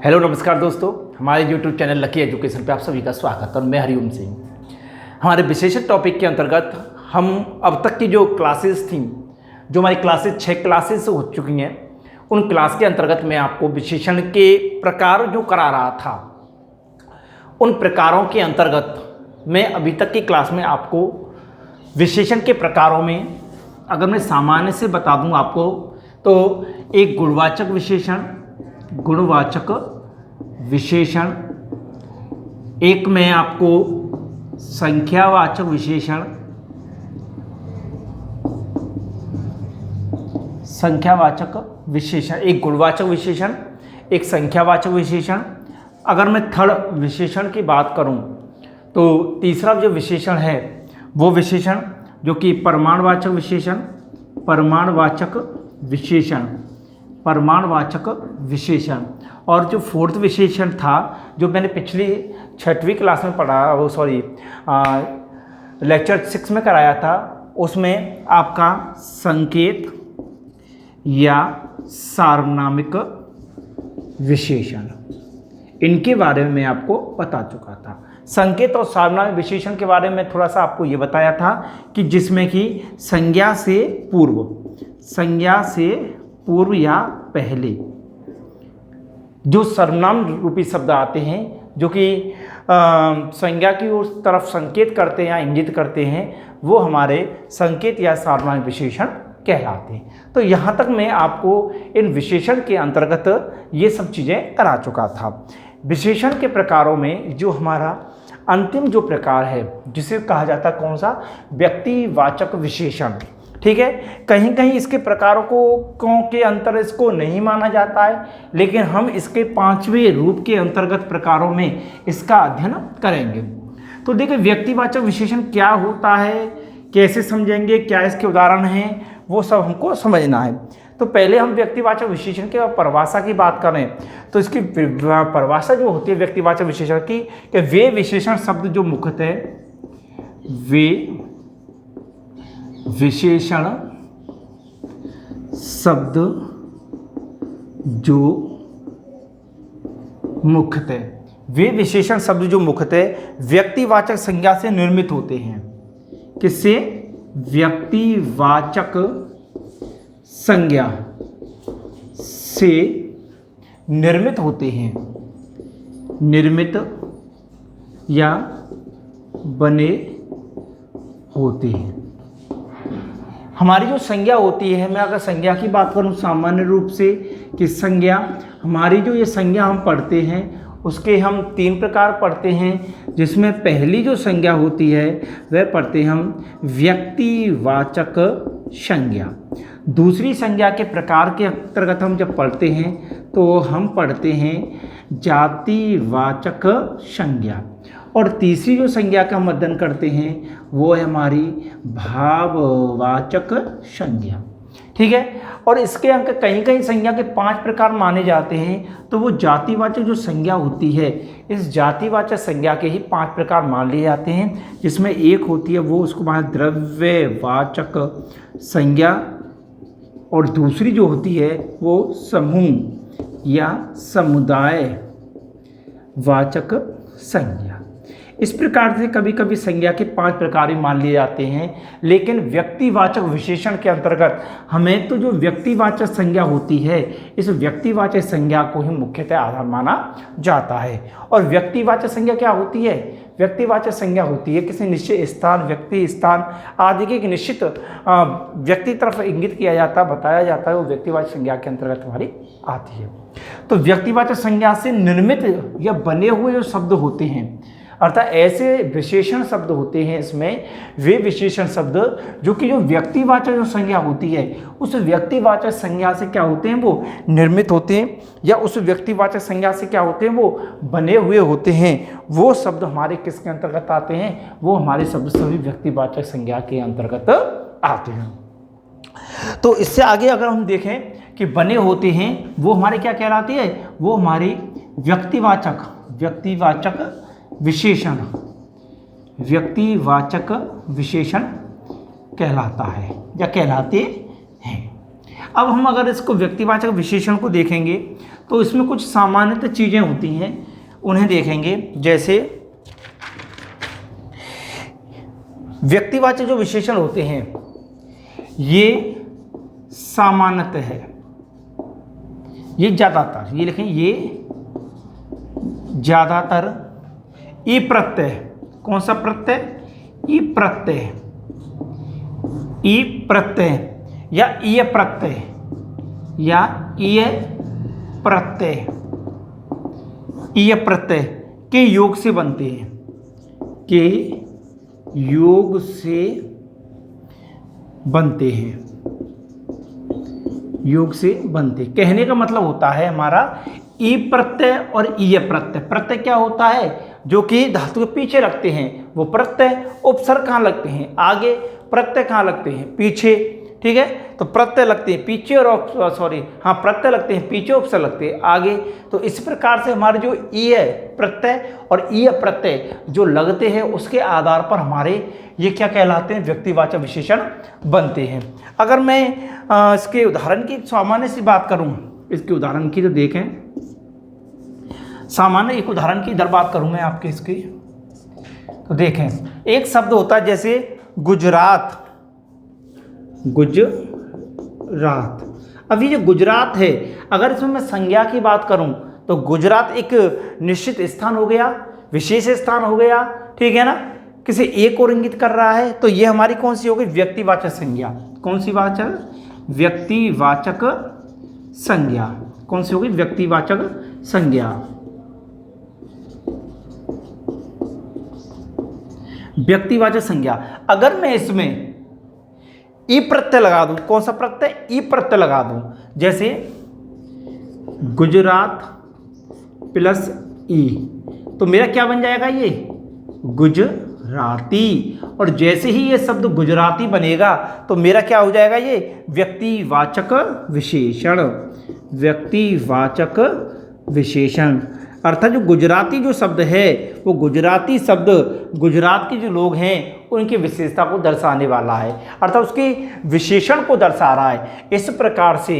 Hello नमस्कार दोस्तों, हमारे YouTube चैनल लकी एजुकेशन पे आप सभी का स्वागत। और मैं हरिओम सिंह। हमारे विशेषण टॉपिक के अंतर्गत हम अब तक की जो क्लासेस थी, जो हमारी क्लासेस 6 क्लासेस हो चुकी हैं, उन क्लास के अंतर्गत मैं आपको विशेषण के प्रकार जो करा रहा था, उन प्रकारों के अंतर्गत मैं अभी तक की क्लास में आपको विशेषण के प्रकारों में अगर मैं सामान्य से बता दूं आपको, तो एक गुणवाचक विशेषण, एक में आपको संख्यावाचक विशेषण, एक गुणवाचक विशेषण, एक संख्यावाचक विशेषण। अगर मैं थर्ड विशेषण की बात करूं तो तीसरा जो विशेषण है वो विशेषण जो कि परमाणुवाचक विशेषण। और जो फोर्थ विशेषण था, जो मैंने पिछली 6वीं क्लास में पढ़ा, लेक्चर 6 में कराया था, उसमें आपका संकेत या सार्वनामिक विशेषण, इनके बारे में मैं आपको बता चुका था। संकेत और सार्वनामिक विशेषण के बारे में थोड़ा सा आपको ये बताया था कि जिसमें कि संज्ञा से पूर्व या पहले जो सर्वनाम रूपी शब्द आते हैं, जो कि संज्ञा की उस तरफ संकेत करते हैं या इंगित करते हैं, वो हमारे संकेत या सार्वनामिक विशेषण कहलाते हैं। तो यहाँ तक मैं आपको इन विशेषण के अंतर्गत ये सब चीज़ें करा चुका था। विशेषण के प्रकारों में जो हमारा अंतिम जो प्रकार है, जिसे कहा जाता है कौन सा, व्यक्तिवाचक विशेषण। ठीक है, कहीं कहीं इसके प्रकारों के अंतर इसको नहीं माना जाता है, लेकिन हम इसके 5वें रूप के अंतर्गत प्रकारों में इसका अध्ययन करेंगे। तो देखिए, व्यक्तिवाचक विशेषण क्या होता है, कैसे समझेंगे, क्या इसके उदाहरण हैं, वो सब हमको समझना है। तो पहले हम व्यक्तिवाचक विशेषण के परिभाषा की बात करें तो इसकी परिभाषा जो होती है व्यक्तिवाचक विशेषण की, कि वे विशेषण शब्द जो मुख्यतः व्यक्तिवाचक संज्ञा से निर्मित होते हैं। किससे? व्यक्तिवाचक संज्ञा से निर्मित होते हैं, निर्मित या बने होते हैं। हमारी जो संज्ञा होती है, मैं अगर संज्ञा की बात करूं सामान्य रूप से, कि संज्ञा, हमारी जो ये संज्ञा हम पढ़ते हैं उसके हम 3 प्रकार पढ़ते हैं। जिसमें पहली जो संज्ञा होती है वह पढ़ते हम व्यक्तिवाचक संज्ञा। दूसरी संज्ञा के प्रकार के अंतर्गत हम जब पढ़ते हैं तो हम पढ़ते हैं जातिवाचक संज्ञा। और तीसरी जो संज्ञा का हम अध्ययन करते हैं वो है हमारी भाववाचक संज्ञा। ठीक है, और इसके अंक कहीं कहीं संज्ञा के 5 प्रकार माने जाते हैं। तो वो जातिवाचक जो संज्ञा होती है, इस जातिवाचक संज्ञा के ही 5 प्रकार मान लिए जाते हैं। जिसमें एक होती है वो उसको माने द्रव्यवाचक संज्ञा, और दूसरी जो होती है वो समूह या समुदाय वाचक संज्ञा। इस प्रकार से कभी कभी संज्ञा के 5 प्रकार ही मान लिए जाते हैं। लेकिन व्यक्तिवाचक विशेषण के अंतर्गत हमें तो जो व्यक्तिवाचक संज्ञा होती है, इस व्यक्तिवाचक संज्ञा को ही मुख्यतः आधार माना जाता है। और व्यक्तिवाचक संज्ञा क्या होती है? व्यक्तिवाचक संज्ञा होती है किसी निश्चित स्थान, व्यक्ति, स्थान आदि के एक निश्चित व्यक्ति तरफ इंगित किया जाता, बताया जाता है, वो व्यक्तिवाचक संज्ञा के अंतर्गत हमारी आती है। तो व्यक्तिवाचक संज्ञा से निर्मित या बने हुए जो शब्द होते हैं, अर्थात ऐसे विशेषण शब्द होते हैं, इसमें वे विशेषण शब्द जो कि जो व्यक्तिवाचक जो संज्ञा होती है, उस व्यक्तिवाचक संज्ञा से क्या होते हैं, वो निर्मित होते हैं, या उस व्यक्तिवाचक संज्ञा से क्या होते हैं, वो बने हुए होते हैं। वो शब्द हमारे किसके अंतर्गत आते हैं? वो हमारे शब्द सभी व्यक्तिवाचक संज्ञा के अंतर्गत आते हैं। तो इससे आगे अगर हम देखें कि बने होते हैं, वो हमारे क्या कहलाती है? वो हमारी व्यक्तिवाचक विशेषण कहलाता है या कहलाते हैं। अब हम अगर इसको व्यक्तिवाचक विशेषण को देखेंगे तो इसमें कुछ सामान्यतः चीज़ें होती हैं, उन्हें देखेंगे। जैसे व्यक्तिवाचक जो विशेषण होते हैं ये सामान्यतः है, ये ज़्यादातर, ये लिखें, ये ज़्यादातर ई प्रत्यय, कौन सा प्रत्यय? ई प्रत्यय, ई प्रत्यय या ईय प्रत्यय या ईय प्रत्यय, ईय प्रत्यय के योग से बनते हैं, के योग से बनते हैं, योग से बनते। कहने का मतलब होता है हमारा ई प्रत्यय और ईय प्रत्यय। प्रत्यय क्या होता है? जो कि धातु के पीछे लगते हैं वो प्रत्यय। उपसर्ग कहाँ लगते हैं? आगे। प्रत्यय कहाँ लगते हैं? पीछे। ठीक है, तो प्रत्यय लगते हैं पीछे और प्रत्यय लगते हैं पीछे, उपसर्ग लगते हैं आगे। तो इस प्रकार से हमारे जो ईय प्रत्यय और ईय प्रत्यय जो लगते हैं उसके आधार पर हमारे ये क्या कहलाते हैं? व्यक्तिवाचक विशेषण बनते हैं। अगर मैं इसके उदाहरण की सामान्य सी बात करूं, इसके उदाहरण की तो देखें, सामान्य एक उदाहरण की इधर बात करूं मैं आपके इसकी, तो देखें एक शब्द होता है जैसे गुजरात, गुजरात। अब ये जो गुजरात है, अगर इसमें मैं संज्ञा की बात करूं तो गुजरात एक निश्चित स्थान हो गया, विशेष स्थान हो गया, ठीक है ना, किसी एक को इंगित कर रहा है। तो ये हमारी कौन सी हो गई? व्यक्तिवाचक संज्ञा। कौन सी वाचक? व्यक्तिवाचक संज्ञा। कौन सी हो गई? व्यक्तिवाचक संज्ञा। व्यक्तिवाचक संज्ञा। अगर मैं इसमें ई प्रत्यय लगा दूं, कौन सा प्रत्यय? ई प्रत्यय लगा दूं, जैसे गुजरात प्लस ई, तो मेरा क्या बन जाएगा? ये गुजराती। और जैसे ही ये शब्द गुजराती बनेगा तो मेरा क्या हो जाएगा? ये व्यक्तिवाचक विशेषण। व्यक्तिवाचक विशेषण अर्थात जो गुजराती जो शब्द है वो गुजराती शब्द गुजरात के जो लोग हैं उनकी विशेषता को दर्शाने वाला है, अर्थात उसके विशेषण को दर्शा रहा है। इस प्रकार से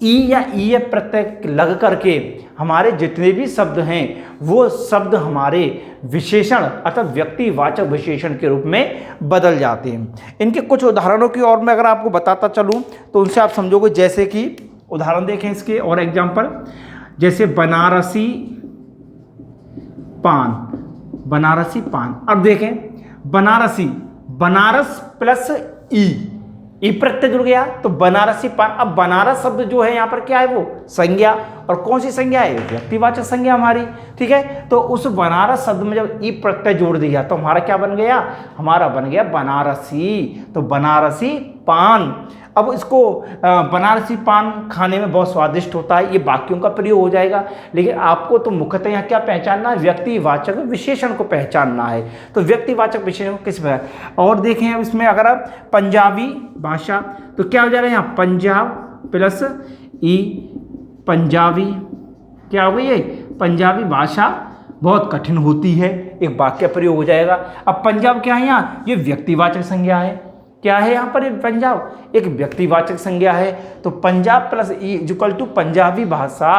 ई या ईय प्रत्यय लग करके हमारे जितने भी शब्द हैं वो शब्द हमारे विशेषण अर्थात व्यक्तिवाचक विशेषण के रूप में बदल जाते हैं। इनके कुछ उदाहरणों की और मैं अगर आपको बताता चलूँ तो उनसे आप समझोगे। जैसे कि उदाहरण देखें इसके और एग्जाम्पल, जैसे बनारसी पान, बनारसी पान। अब देखें बनारसी, बनारस प्लस ई प्रत्यय जुड़ गया तो बनारसी पान। अब बनारस शब्द जो है यहाँ पर क्या है? वो संज्ञा। और कौन सी संज्ञा है? व्यक्तिवाचक संज्ञा हमारी। ठीक है, तो उस बनारस शब्द में जब ई प्रत्यय जोड़ दिया तो हमारा क्या बन गया? हमारा बन गया बनारसी। तो बनारसी पान। अब इसको बनारसी पान खाने में बहुत स्वादिष्ट होता है, ये वाक्यों का प्रयोग हो जाएगा। लेकिन आपको तो मुख्यतः यहाँ क्या पहचानना है? व्यक्तिवाचक विशेषण को पहचानना है। तो व्यक्तिवाचक विशेषण को किस प्रकार? और देखें अब इसमें अगर आप पंजाबी भाषा, तो क्या हो जाएगा यहाँ? पंजाब प्लस ई, पंजाबी। क्या हो गई? ये पंजाबी भाषा बहुत कठिन होती है, एक वाक्य प्रयोग हो जाएगा। अब पंजाब क्या है यहाँ? ये व्यक्तिवाचक संज्ञा है। क्या है यहाँ पर? पंजाब एक व्यक्तिवाचक संज्ञा है। तो Punjab plus E equal to Punjabi भाषा।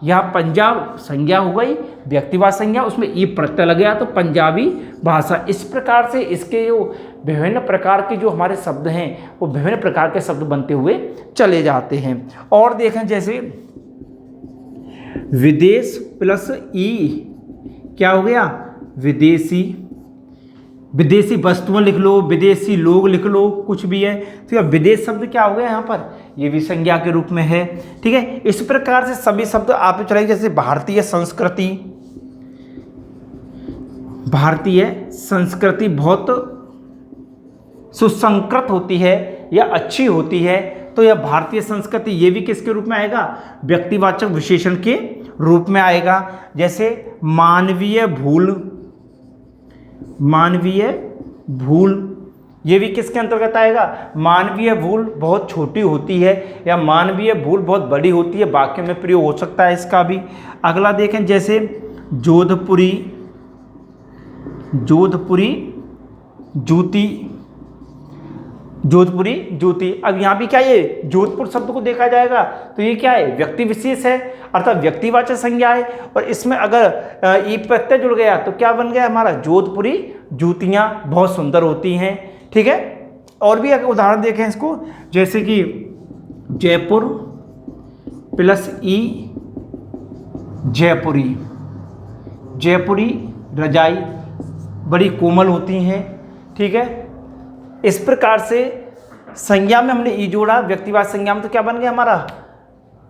यहाँ पंजाब संज्ञा हो गई, व्यक्तिवाचक संज्ञा, उसमें ई प्रत्यय लग गया तो पंजाबी भाषा। इस प्रकार से इसके जो विभिन्न प्रकार के जो हमारे शब्द हैं वो विभिन्न प्रकार के शब्द बनते हुए चले जाते हैं। और देखें जैसे विदेश प्लस ई, क्या हो गया? विदेशी। विदेशी वस्तुएं लिख लो, विदेशी लोग लिख लो, कुछ भी है। तो विदेश शब्द क्या हो गया यहाँ पर? ये भी संज्ञा के रूप में है। ठीक है, इस प्रकार से सभी शब्द आप चलाइए। जैसे भारतीय संस्कृति, भारतीय संस्कृति बहुत सुसंस्कृत होती है या अच्छी होती है, तो यह भारतीय संस्कृति ये भी किसके रूप में आएगा? व्यक्तिवाचक विशेषण के रूप में आएगा। जैसे मानवीय भूल, मानवीय भूल ये भी किसके अंतर्गत आएगा? मानवीय भूल बहुत छोटी होती है या मानवीय भूल बहुत बड़ी होती है, वाक्य में प्रयोग हो सकता है इसका भी। अगला देखें जैसे जोधपुरी, जोधपुरी जूती। जोधपुरी जूती। अब यहाँ भी क्या ये जोधपुर शब्द को देखा जाएगा तो ये क्या है, व्यक्ति विशेष है अर्थात व्यक्तिवाचक संज्ञा है। और इसमें अगर ई प्रत्यय जुड़ गया तो क्या बन गया हमारा, जोधपुरी जूतियाँ बहुत सुंदर होती हैं। ठीक है, और भी अगर उदाहरण देखें इसको, जैसे कि जयपुर प्लस ई जयपुरी। जयपुरी रजाई बड़ी कोमल होती हैं। ठीक है, इस प्रकार से संज्ञा में हमने ई जोड़ा, व्यक्तिवाचक संज्ञा में तो क्या बन गया हमारा,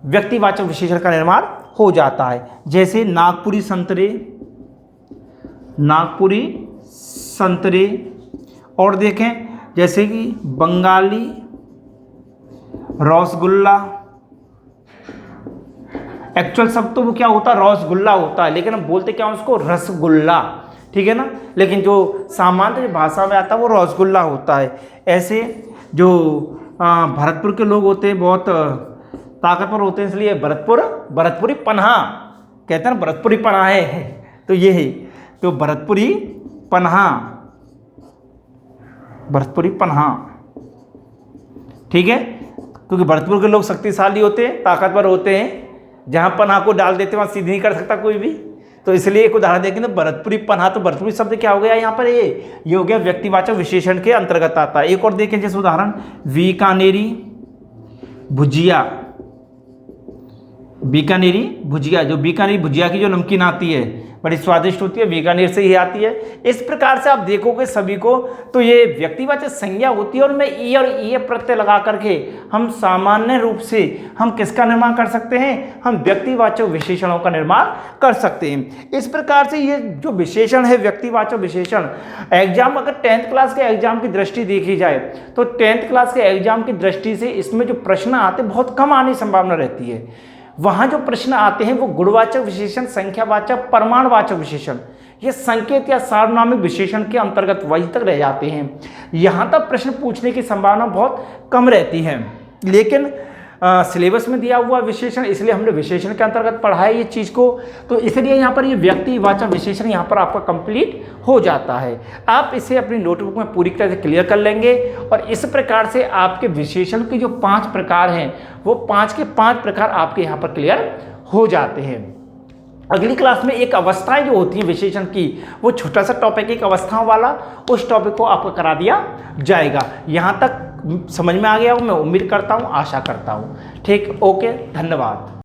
व्यक्तिवाचक विशेषण का निर्माण हो जाता है। जैसे नागपुरी संतरे, नागपुरी संतरे। और देखें जैसे कि बंगाली रसगुल्ला। एक्चुअल शब्द तो वो क्या होता है, रसगुल्ला होता है, लेकिन हम बोलते क्या हैं उसको, रसगुल्ला। ठीक है ना, लेकिन जो सामान्य भाषा में आता है वो रसगुल्ला होता है। ऐसे जो भरतपुर के लोग होते हैं बहुत ताकतवर होते हैं, इसलिए भरतपुरी पन्हा कहते हैं ना, भरतपुरी पन्हा है तो ये है, तो भरतपुरी पन्हा, भरतपुरी पन्हा। ठीक है, क्योंकि भरतपुर के लोग शक्तिशाली होते हैं, ताकतवर होते हैं, जहाँ पन्हा को डाल देते वहाँ सीधी नहीं कर सकता कोई भी, तो इसलिए एक उदाहरण देखें तो भरतपुरी पन्हा, तो भरतपुरी शब्द क्या हो गया यहाँ पर, ये हो गया व्यक्तिवाचक विशेषण के अंतर्गत आता है। एक और देखें जैसे उदाहरण, बीकानेरी भुजिया। बीकानेरी भुजिया, जो बीकानेरी भुजिया की जो नमकीन आती है बड़ी स्वादिष्ट होती है, बीकानेर से ही आती है। इस प्रकार से आप देखोगे सभी को तो ये व्यक्तिवाचक संज्ञा होती है, और मैं ई और ई प्रत्यय लगा करके हम सामान्य रूप से हम किसका निर्माण कर सकते हैं, हम व्यक्तिवाचक विशेषणों का निर्माण कर सकते हैं। इस प्रकार से ये जो विशेषण है व्यक्तिवाचक विशेषण, एग्जाम अगर 10th क्लास के एग्जाम की दृष्टि देखी जाए तो 10th क्लास के एग्जाम की दृष्टि से इसमें जो प्रश्न आते बहुत कम आने की संभावना रहती है। वहाँ जो प्रश्न आते हैं वो गुणवाचक विशेषण, संख्यावाचक, परिमाणवाचक विशेषण, ये संकेत या सार्वनामिक विशेषण के अंतर्गत वहीं तक रह जाते हैं। यहाँ तक प्रश्न पूछने की संभावना बहुत कम रहती है, लेकिन सिलेबस में दिया हुआ विशेषण, इसलिए हमने विशेषण के अंतर्गत पढ़ा है ये चीज़ को, तो इसलिए यहाँ पर ये व्यक्तिवाचक विशेषण यहाँ पर आपका कंप्लीट हो जाता है। आप इसे अपनी नोटबुक में पूरी तरह से क्लियर कर लेंगे, और इस प्रकार से आपके विशेषण के जो 5 प्रकार हैं वो 5 के 5 प्रकार आपके यहाँ पर क्लियर हो जाते हैं। अगली क्लास में एक अवस्थाएं जो होती हैं विशेषण की, वो छोटा सा टॉपिक एक अवस्थाओं वाला, उस टॉपिक को आपको करा दिया जाएगा। यहाँ तक समझ में आ गया हो, मैं उम्मीद करता हूँ, आशा करता हूँ। ठीक, ओके, धन्यवाद।